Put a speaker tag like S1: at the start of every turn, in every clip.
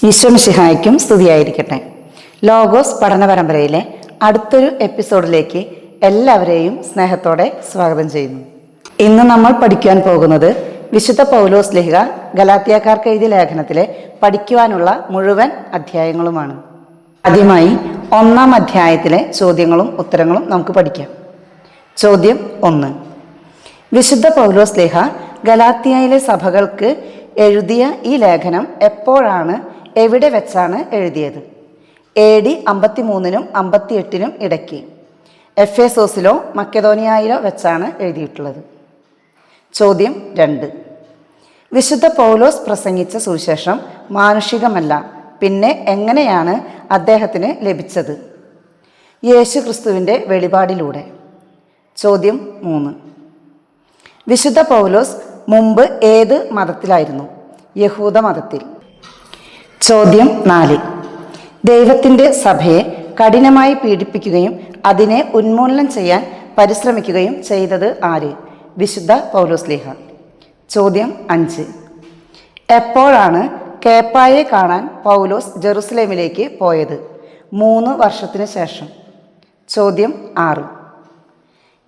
S1: ഈശോ മിശിഹായ്ക്കും സ്തുതിയായിരിക്കട്ടെ. ലോഗോസ് പഠന പരമ്പരയിലെ അടുത്തൊരു എപ്പിസോഡിലേക്ക് എല്ലാവരെയും സ്നേഹത്തോടെ സ്വാഗതം ചെയ്യുന്നു. ഇന്ന് നമ്മൾ പഠിക്കാൻ പോകുന്നത് വിശുദ്ധ പൗലോസ് ശ്ലീഹ ഗലാത്യക്കാർക്ക് എഴുതിയ ലേഖനത്തിലെ പഠിക്കുവാനുള്ള മുഴുവൻ അധ്യായങ്ങളുമാണ്. ആദ്യമായി 1-ാം അധ്യായത്തിലെ ചോദ്യങ്ങളും ഉത്തരങ്ങളും നമുക്ക് പഠിക്കാം. ചോദ്യം 1. വിശുദ്ധ പൗലോസ് ശ്ലീഹ ഗലാത്യയിലെ സഭകൾക്ക് എഴുതിയ ഈ ലേഖനം എപ്പോഴാണ്, എവിടെ വെച്ചാണ് എഴുതിയത്? AD 53-നും 58-നും ഇടയ്ക്ക് എഫേസോസിലോ മക്കെദോനിയയിലോ വെച്ചാണ് എഴുതിയിട്ടുള്ളത്. ചോദ്യം 2. വിശുദ്ധ പൗലോസ് പ്രസംഗിച്ച സുവിശേഷം മാനുഷികമല്ല, പിന്നെ എങ്ങനെയാണ് അദ്ദേഹത്തിന് ലഭിച്ചത്? യേശു ക്രിസ്തുവിൻ്റെ വെളിപാടിലൂടെ. ചോദ്യം 3. വിശുദ്ധ പൗലോസ് മുമ്പ് ഏത് മതത്തിലായിരുന്നു? യഹൂദ മതത്തിൽ. ചോദ്യം 4. ദൈവത്തിൻ്റെ സഭയെ കഠിനമായി പീഡിപ്പിക്കുകയും അതിനെ ഉന്മൂലനം ചെയ്യാൻ പരിശ്രമിക്കുകയും ചെയ്തത് ആര്? വിശുദ്ധ പൗലോസ് ശ്ലീഹ. ചോദ്യം 5. എപ്പോഴാണ് കേപ്പായെ കാണാൻ പൗലോസ് ജെറുസലേമിലേക്ക് പോയത്? 3 വർഷത്തിന് ശേഷം. ചോദ്യം 6.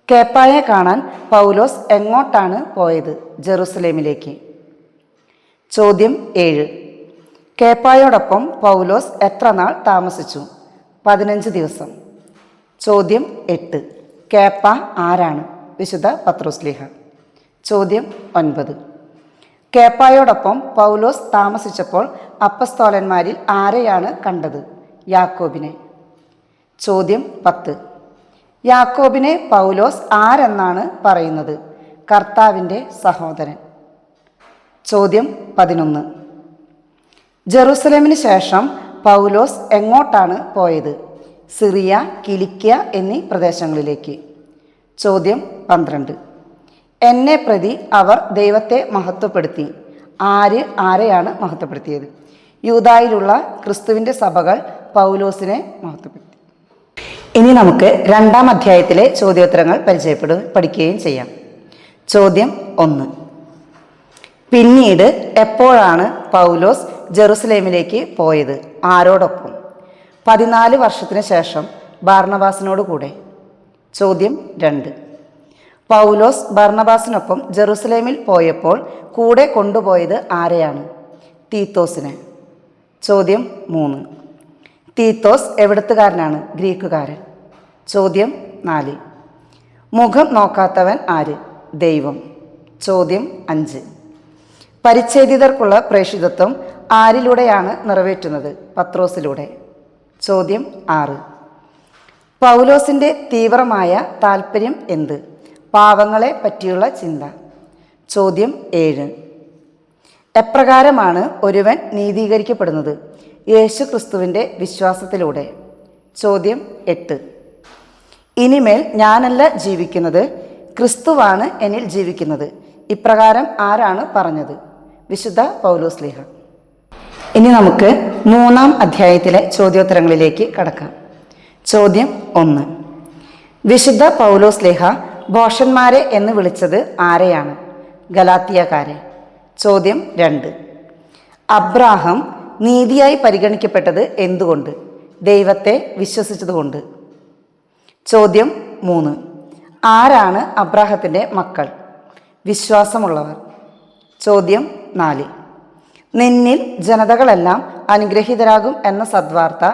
S1: കേപ്പായെ കാണാൻ പൗലോസ് എങ്ങോട്ടാണ് പോയത്? ജെറുസലേമിലേക്ക്. ചോദ്യം 7. കേപ്പായോടൊപ്പം പൗലോസ് എത്ര നാൾ താമസിച്ചു? 15 ദിവസം. ചോദ്യം 8. കേപ്പ ആരാണ്? വിശുദ്ധ പത്രോസ് ശ്ലീഹ. ചോദ്യം 9. കേപ്പായോടൊപ്പം പൗലോസ് താമസിച്ചപ്പോൾ അപ്പസ്തോലന്മാരിൽ ആരെയാണ് കണ്ടത്? യാക്കോബിനെ. ചോദ്യം 10. യാക്കോബിനെ പൗലോസ് ആരെന്നാണ് പറയുന്നത്? കർത്താവിൻ്റെ സഹോദരൻ. ചോദ്യം 11. ജെറുസലേമിന് ശേഷം പൗലോസ് എങ്ങോട്ടാണ് പോയത്? സിറിയ, കിലിക്യ എന്നീ പ്രദേശങ്ങളിലേക്ക്. ചോദ്യം 12. എന്നെ പ്രതി അവർ ദൈവത്തെ മഹത്വപ്പെടുത്തി. ആരെയാണ് മഹത്വപ്പെടുത്തിയത്? യൂദായിലുള്ള ക്രിസ്തുവിൻ്റെ സഭകൾ പൗലോസിനെ മഹത്വപ്പെടുത്തി. ഇനി നമുക്ക് 2-ാം അധ്യായത്തിലെ ചോദ്യോത്തരങ്ങൾ പഠിക്കുകയും ചെയ്യാം. ചോദ്യം 1. പിന്നീട് എപ്പോഴാണ് പൗലോസ് ജെറുസലേമിലേക്ക് പോയത്? ആരോടൊപ്പം? 14 വർഷത്തിന് ശേഷം ബാർണബാസിനോട് കൂടെ. ചോദ്യം 2. പൗലോസ് ബാർണബാസിനൊപ്പം ജെറുസലേമിൽ പോയപ്പോൾ കൂടെ കൊണ്ടുപോയത് ആരെയാണ്? തീത്തോസിനെ. ചോദ്യം 3. തീത്തോസ് എവിടത്തുകാരനാണ്? ഗ്രീക്കുകാരൻ. ചോദ്യം 4. മുഖം നോക്കാത്തവൻ ആര്? ദൈവം. ചോദ്യം 5. പരിച്ഛേദിതർക്കുള്ള പ്രേഷിതത്വം ആരിലൂടെയാണ് നിറവേറ്റുന്നത്? പത്രോസിലൂടെ. ചോദ്യം 6. പൗലോസിൻ്റെ തീവ്രമായ താല്പര്യം എന്ത്? പാവങ്ങളെ പറ്റിയുള്ള ചിന്ത. ചോദ്യം 7. എപ്രകാരമാണ് ഒരുവൻ നീതീകരിക്കപ്പെടുന്നത്? യേശു ക്രിസ്തുവിൻ്റെ വിശ്വാസത്തിലൂടെ. ചോദ്യം 8. ഇനിമേൽ ഞാനല്ല ജീവിക്കുന്നത്, ക്രിസ്തുവാണ് എന്നിൽ ജീവിക്കുന്നത്. ഇപ്രകാരം ആരാണ് പറഞ്ഞത്? വിശുദ്ധ പൗലോസ് ശ്ലീഹ. ഇനി നമുക്ക് 3-ാം അധ്യായത്തിലെ ചോദ്യോത്തരങ്ങളിലേക്ക് കടക്കാം. ചോദ്യം 1. വിശുദ്ധ പൗലോസ് ശ്ലീഹ ഭോഷന്മാരെ എന്ന് വിളിച്ചത് ആരെയാണ്? ഗലാത്യക്കാരെ. ചോദ്യം 2. അബ്രാഹാം നീതിയായി പരിഗണിക്കപ്പെട്ടത് എന്തുകൊണ്ട്? ദൈവത്തെ വിശ്വസിച്ചതുകൊണ്ട്. ചോദ്യം 3. ആരാണ് അബ്രാഹത്തിൻ്റെ മക്കൾ? വിശ്വാസമുള്ളവർ. ചോദ്യം 4. നിന്നിൽ ജനതകളെല്ലാം അനുഗ്രഹീതരാകും എന്ന സദ്വാർത്ത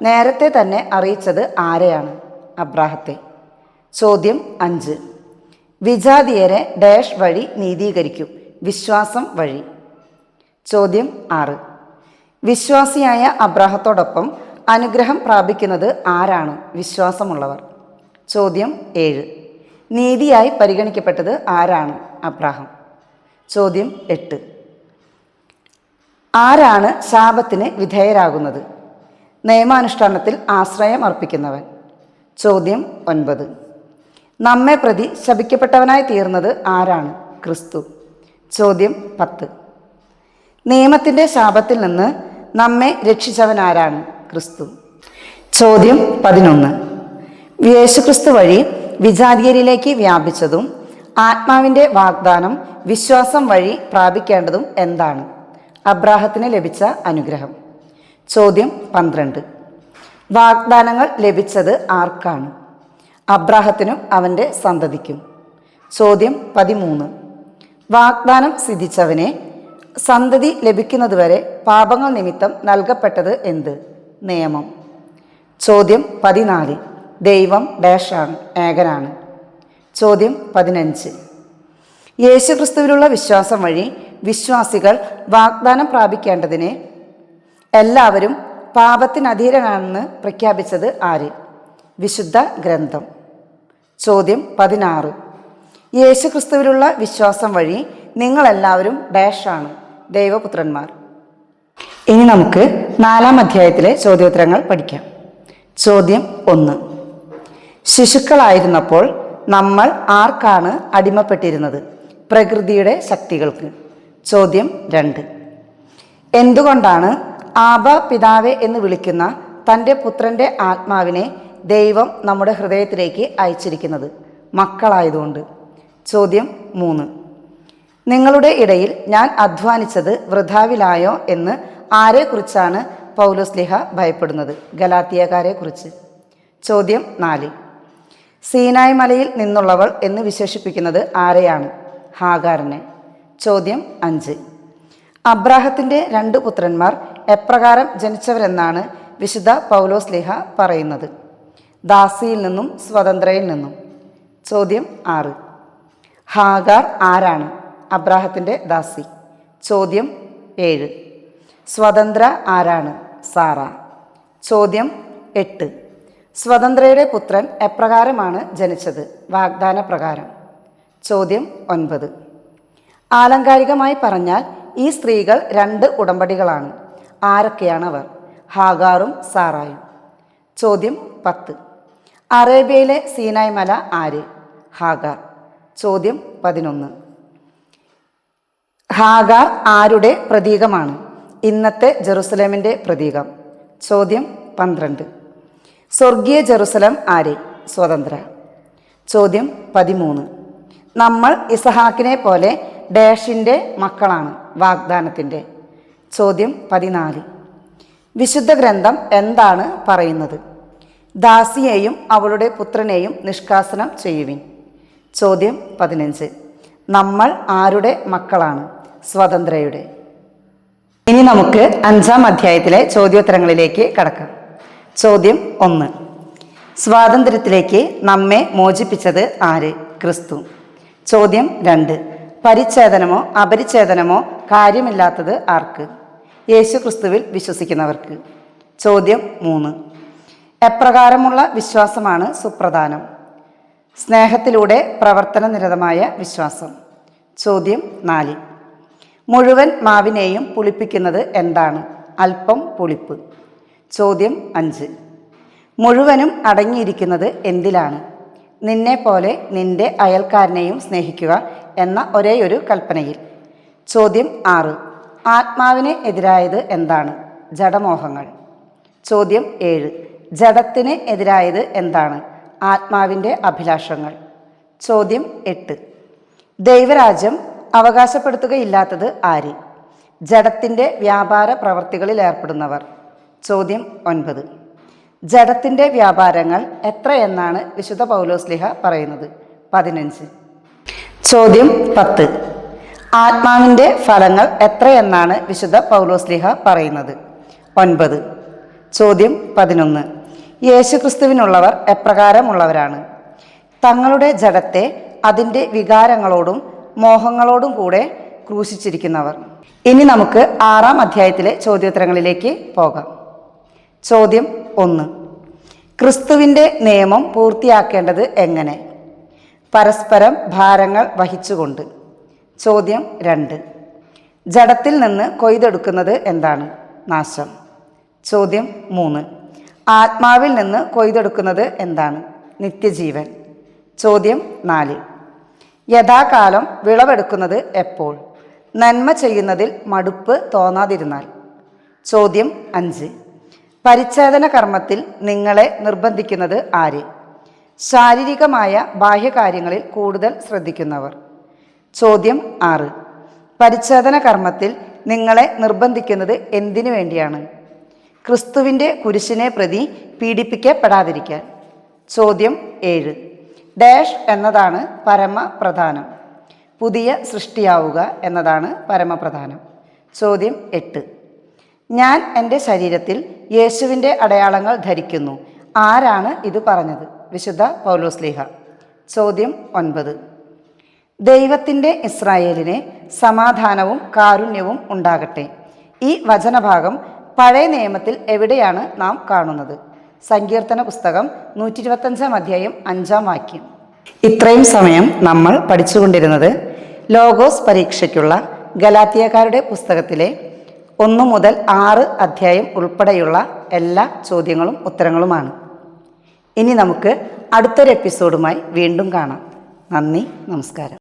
S1: നേരത്തെ തന്നെ അറിയിച്ചത് ആരെയാണ്? അബ്രാഹത്തെ. ചോദ്യം 5. വിജാതിയരെ ഡാഷ് വഴി നീതീകരിക്കും? വിശ്വാസം വഴി. ചോദ്യം 6. വിശ്വാസിയായ അബ്രാഹത്തോടൊപ്പം അനുഗ്രഹം പ്രാപിക്കുന്നത് ആരാണ്? വിശ്വാസമുള്ളവർ. ചോദ്യം 7. നീതിയായി പരിഗണിക്കപ്പെട്ടത് ആരാണ്? അബ്രാഹാം. ചോദ്യം 8. ആരാണ് ശാപത്തിന് വിധേയരാകുന്നത്? നിയമാനുഷ്ഠാനത്തിൽ ആശ്രയം അർപ്പിക്കുന്നവൻ. ചോദ്യം 9. നമ്മെ പ്രതി ശപിക്കപ്പെട്ടവനായി തീർന്നത് ആരാണ്? ക്രിസ്തു. ചോദ്യം 10. നിയമത്തിൻ്റെ ശാപത്തിൽ നിന്ന് നമ്മെ രക്ഷിച്ചവനാരാണ്? ക്രിസ്തു. ചോദ്യം 11. യേശുക്രിസ്തു വഴി വിജാതീയരിലേക്ക് വ്യാപിച്ചതും ആത്മാവിൻ്റെ വാഗ്ദാനം വിശ്വാസം വഴി പ്രാപിക്കേണ്ടതും എന്താണ്? അബ്രാഹത്തിന് ലഭിച്ച അനുഗ്രഹം. ചോദ്യം 12. വാഗ്ദാനങ്ങൾ ലഭിച്ചത് ആർക്കാണ്? അബ്രാഹത്തിനും അവൻ്റെ സന്തതിക്കും. ചോദ്യം 13. വാഗ്ദാനം സിദ്ധിച്ചവനെ സന്തതി ലഭിക്കുന്നതുവരെ പാപങ്ങൾ നിമിത്തം നൽകപ്പെട്ടത് എന്ത്? നിയമം. ചോദ്യം 14. ദൈവം ഡാഷാണ്, ഏകനാണ്. ചോദ്യം 15. യേശുക്രിസ്തുവിലുള്ള വിശ്വാസം വഴി വിശ്വാസികൾ വാഗ്ദാനം പ്രാപിക്കേണ്ടതിന് എല്ലാവരും പാപത്തിനധീരനാണെന്ന് പ്രഖ്യാപിച്ചത് ആര്? വിശുദ്ധ ഗ്രന്ഥം. ചോദ്യം 16. യേശുക്രിസ്തുവിലുള്ള വിശ്വാസം വഴി നിങ്ങളെല്ലാവരും ഡാഷാണ്, ദൈവപുത്രന്മാർ. ഇനി നമുക്ക് 4-ാം അധ്യായത്തിലെ ചോദ്യോത്തരങ്ങൾ പഠിക്കാം. ചോദ്യം 1. ശിശുക്കളായിരുന്നപ്പോൾ നമ്മൾ ആർക്കാണ് അടിമപ്പെട്ടിരുന്നത്? പ്രകൃതിയുടെ ശക്തികൾക്ക്. ചോദ്യം 2. എന്തുകൊണ്ടാണ് ആബ പിതാവേ എന്ന് വിളിക്കുന്ന തൻ്റെ പുത്രൻ്റെ ആത്മാവിനെ ദൈവം നമ്മുടെ ഹൃദയത്തിലേക്ക് അയച്ചിരിക്കുന്നത്? മക്കളായതുകൊണ്ട്. ചോദ്യം 3. നിങ്ങളുടെ ഇടയിൽ ഞാൻ അധ്വാനിച്ചത് വൃഥാവിലായോ എന്ന് ആരെക്കുറിച്ചാണ് പൗലോസ്ലീഹ ഭയപ്പെടുന്നത്? ഗലാത്യക്കാരെ കുറിച്ച്. ചോദ്യം 4. സീനായ് മലയിൽ നിന്നുള്ളവൾ എന്ന് വിശേഷിപ്പിക്കുന്നത് ആരെയാണ്? ഹാഗാറിനെ. ചോദ്യം 5. അബ്രാഹത്തിൻ്റെ 2 പുത്രന്മാർ എപ്രകാരം ജനിച്ചവരെന്നാണ് വിശുദ്ധ പൗലോസ്ലീഹ പറയുന്നത്? ദാസിയിൽ നിന്നും സ്വതന്ത്രയിൽ നിന്നും. ചോദ്യം 6. ഹാഗാർ ആരാണ്? അബ്രാഹത്തിൻ്റെ ദാസി. ചോദ്യം 7. സ്വതന്ത്ര ആരാണ്? സാറ. ചോദ്യം 8. സ്വതന്ത്രയുടെ പുത്രൻ എപ്രകാരമാണ് ജനിച്ചത്? വാഗ്ദാന പ്രകാരം. ചോദ്യം 9. ആലങ്കാരികമായി പറഞ്ഞാൽ ഈ സ്ത്രീകൾ 2 ഉടമ്പടികളാണ്. ആരൊക്കെയാണവർ? ഹാഗാറും സാറായും. ചോദ്യം 10. അറേബ്യയിലെ സീനായ് മല ആര്? ഹാഗാർ. ചോദ്യം 11. ഹാഗാർ ആരുടെ പ്രതീകമാണ്? ഇന്നത്തെ ജെറുസലേമിൻ്റെ പ്രതീകം. ചോദ്യം 12. സ്വർഗീയ ജെറുസലം ആര്? സ്വതന്ത്ര. ചോദ്യം 13. നമ്മൾ ഇസഹാക്കിനെ പോലെ ഡാഷിൻ്റെ മക്കളാണ്, വാഗ്ദാനത്തിൻ്റെ. ചോദ്യം 14. വിശുദ്ധ ഗ്രന്ഥം എന്താണ് പറയുന്നത്? ദാസിയെയും അവളുടെ പുത്രനെയും നിഷ്കാസനം ചെയ്യുവിൻ. ചോദ്യം 15. നമ്മൾ ആരുടെ മക്കളാണ്? സ്വതന്ത്രയുടെ. ഇനി നമുക്ക് 5-ാം അധ്യായത്തിലെ ചോദ്യോത്തരങ്ങളിലേക്ക് കടക്കാം. ചോദ്യം 1. സ്വാതന്ത്ര്യത്തിലേക്ക് നമ്മെ മോചിപ്പിച്ചത് ആര്? ക്രിസ്തു. ചോദ്യം 2. പരിച്ഛേദനമോ അപരിച്ഛേദനമോ കാര്യമില്ലാത്തത് ആർക്ക്? യേശു ക്രിസ്തുവിൽ വിശ്വസിക്കുന്നവർക്ക്. ചോദ്യം 3. എപ്രകാരമുള്ള വിശ്വാസമാണ് സുപ്രധാനം? സ്നേഹത്തിലൂടെ പ്രവർത്തനനിരതമായ വിശ്വാസം. ചോദ്യം 4. മുഴുവൻ മാവിനെയും പുളിപ്പിക്കുന്നത് എന്താണ്? അല്പം പുളിപ്പ്. ചോദ്യം 5. മുഴുവനും അടങ്ങിയിരിക്കുന്നത് എന്തിലാണ്? നിന്നെപ്പോലെ നിന്റെ അയൽക്കാരനെയും സ്നേഹിക്കുക എന്ന ഒരേയൊരു കൽപ്പനയിൽ. ചോദ്യം 6. ആത്മാവിന് എതിരായത് എന്താണ്? ജഡമോഹങ്ങൾ. ചോദ്യം 7. ജഡത്തിന് എതിരായത് എന്താണ്? ആത്മാവിൻ്റെ അഭിലാഷങ്ങൾ. ചോദ്യം 8. ദൈവരാജ്യം അവകാശപ്പെടുത്തുകയില്ലാത്തത് ആര്? ജഡത്തിൻ്റെ വ്യാപാര പ്രവർത്തികളിൽ ഏർപ്പെടുന്നവർ. ചോദ്യം 9. ജഡത്തിൻ്റെ വ്യാപാരങ്ങൾ എത്രയെന്നാണ് വിശുദ്ധ പൗലോസ്ലീഹ പറയുന്നത്? 15. ചോദ്യം 10. ആത്മാവിൻ്റെ ഫലങ്ങൾ എത്രയെന്നാണ് വിശുദ്ധ പൗലോസ്ലീഹ പറയുന്നത്? 9. ചോദ്യം 11. യേശുക്രിസ്തുവിനുള്ളവർ എപ്രകാരമുള്ളവരാണ്? തങ്ങളുടെ ജഡത്തെ അതിൻ്റെ വികാരങ്ങളോടും മോഹങ്ങളോടും കൂടെ ക്രൂശിച്ചിരിക്കുന്നവർ. ഇനി നമുക്ക് 6-ാം അധ്യായത്തിലെ ചോദ്യോത്തരങ്ങളിലേക്ക് പോകാം. ചോദ്യം 1. ക്രിസ്തുവിൻ്റെ നിയമം പൂർത്തിയാക്കേണ്ടത് എങ്ങനെ? പരസ്പരം ഭാരങ്ങൾ വഹിച്ചുകൊണ്ട്. ചോദ്യം 2. ജഡത്തിൽ നിന്ന് കൊയ്തെടുക്കുന്നത് എന്താണ്? നാശം. ചോദ്യം 3. ആത്മാവിൽ നിന്ന് കൊയ്തെടുക്കുന്നത് എന്താണ്? നിത്യജീവൻ. ചോദ്യം 4. യഥാകാലം വിളവെടുക്കുന്നത് എപ്പോൾ? നന്മ ചെയ്യുന്നതിൽ മടുപ്പ് തോന്നാതിരുന്നാൽ. ചോദ്യം 5. പരിച്ഛേദന കർമ്മത്തിൽ നിങ്ങളെ നിർബന്ധിക്കുന്നത് ആര്? ശാരീരികമായ ബാഹ്യകാര്യങ്ങളിൽ കൂടുതൽ ശ്രദ്ധിക്കുന്നവർ. ചോദ്യം 6. പരിച്ഛേദന കർമ്മത്തിൽ നിങ്ങളെ നിർബന്ധിക്കുന്നത് എന്തിനു വേണ്ടിയാണ്? ക്രിസ്തുവിൻ്റെ കുരിശിനെ പ്രതി പീഡിപ്പിക്കപ്പെടാതിരിക്കാൻ. ചോദ്യം 7. ഡാഷ് എന്നതാണ് പരമപ്രധാനം. പുതിയ സൃഷ്ടിയാവുക എന്നതാണ് പരമപ്രധാനം. ചോദ്യം 8. ഞാൻ എൻ്റെ ശരീരത്തിൽ യേശുവിൻ്റെ അടയാളങ്ങൾ ധരിക്കുന്നു. ആരാണ് ഇത് പറഞ്ഞത്? വിശുദ്ധ പൗലോസ്ലീഹ. ചോദ്യം 9. ദൈവത്തിൻ്റെ ഇസ്രായേലിനെ സമാധാനവും കാരുണ്യവും ഉണ്ടാകട്ടെ. ഈ വചനഭാഗം പഴയ നിയമത്തിൽ എവിടെയാണ് നാം കാണുന്നത്? സങ്കീർത്തന പുസ്തകം 125 അധ്യായം 5 വാക്യം. ഇത്രയും സമയം നമ്മൾ പഠിച്ചുകൊണ്ടിരുന്നത് ലോഗോസ് പരീക്ഷയ്ക്കുള്ള ഗലാത്യക്കാരുടെ പുസ്തകത്തിലെ 1 മുതൽ 6 അധ്യായം ഉൾപ്പെടെയുള്ള എല്ലാ ചോദ്യങ്ങളും ഉത്തരങ്ങളുമാണ്. ഇനി നമുക്ക് അടുത്തൊരു എപ്പിസോഡുമായി വീണ്ടും കാണാം. നന്ദി, നമസ്കാരം.